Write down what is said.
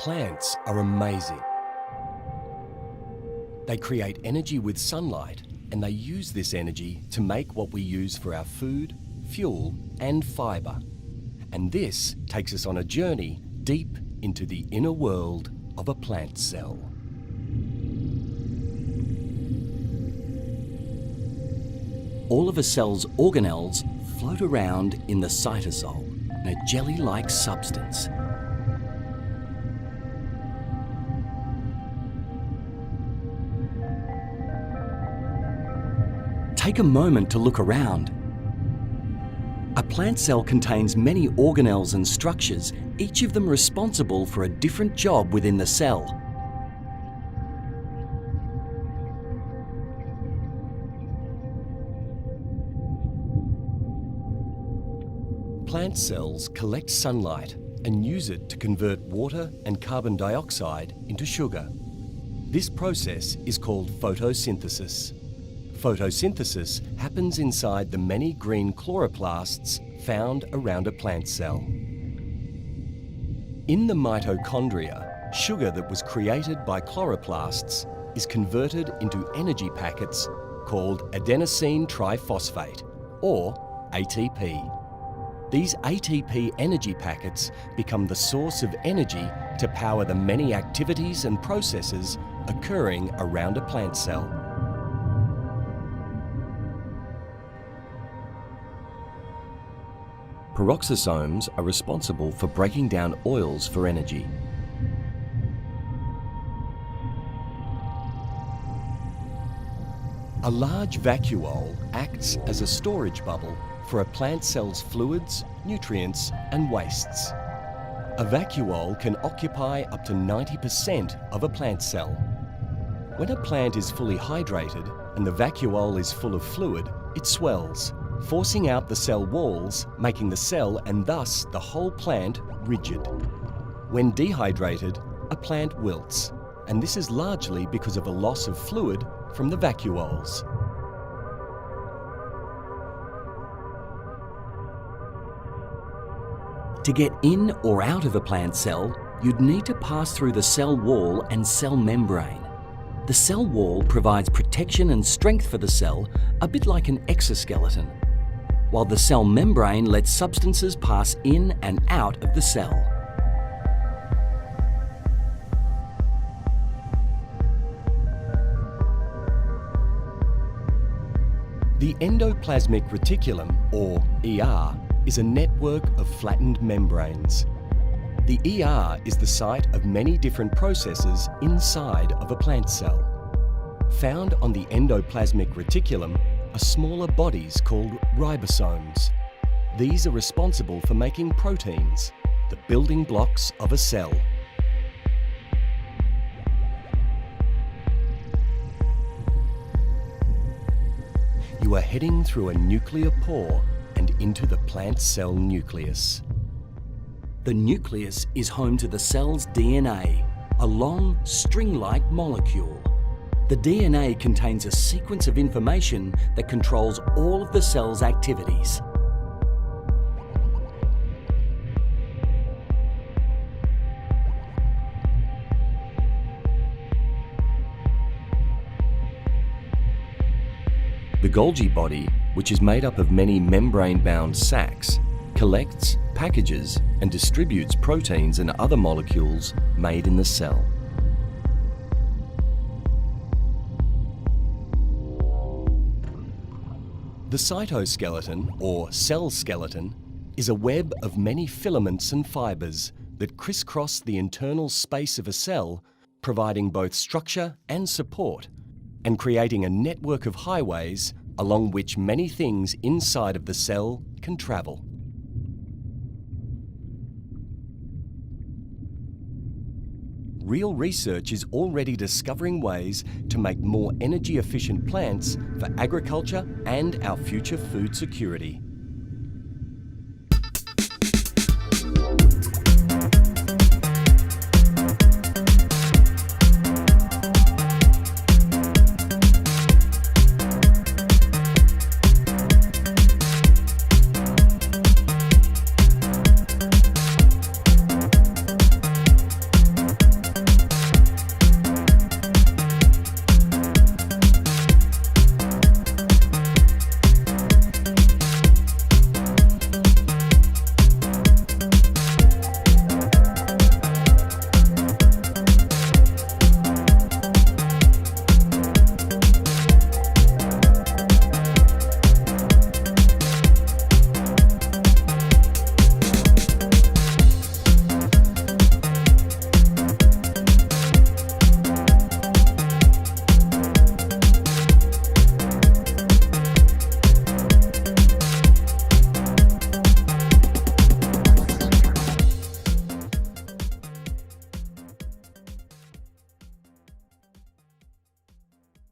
Plants are amazing. They create energy with sunlight, and they use this energy to make what we use for our food, fuel, and fibre. And this takes us on a journey deep into the inner world of a plant cell. All of a cell's organelles float around in the cytosol, a jelly-like substance. Take a moment to look around. A plant cell contains many organelles and structures, each of them responsible for a different job within the cell. Plant cells collect sunlight and use it to convert water and carbon dioxide into sugar. This process is called photosynthesis. Photosynthesis happens inside the many green chloroplasts found around a plant cell. In the mitochondria, sugar that was created by chloroplasts is converted into energy packets called adenosine triphosphate, or ATP. These ATP energy packets become the source of energy to power the many activities and processes occurring around a plant cell. Peroxisomes are responsible for breaking down oils for energy. A large vacuole acts as a storage bubble for a plant cell's fluids, nutrients, and wastes. A vacuole can occupy up to 90% of a plant cell. When a plant is fully hydrated and the vacuole is full of fluid, it swells, forcing out the cell walls, making the cell and thus the whole plant rigid. When dehydrated, a plant wilts, and this is largely because of a loss of fluid from the vacuoles. To get in or out of a plant cell, you'd need to pass through the cell wall and cell membrane. The cell wall provides protection and strength for the cell, a bit like an exoskeleton, while the cell membrane lets substances pass in and out of the cell. The endoplasmic reticulum, or ER, is a network of flattened membranes. The ER is the site of many different processes inside of a plant cell. Found on the endoplasmic reticulum are smaller bodies called ribosomes. These are responsible for making proteins, the building blocks of a cell. You are heading through a nuclear pore and into the plant cell nucleus. The nucleus is home to the cell's DNA, a long, string-like molecule. The DNA contains a sequence of information that controls all of the cell's activities. The Golgi body, which is made up of many membrane-bound sacs, collects, packages, and distributes proteins and other molecules made in the cell. The cytoskeleton, or cell skeleton, is a web of many filaments and fibres that crisscross the internal space of a cell, providing both structure and support, and creating a network of highways along which many things inside of the cell can travel. Real research is already discovering ways to make more energy-efficient plants for agriculture and our future food security.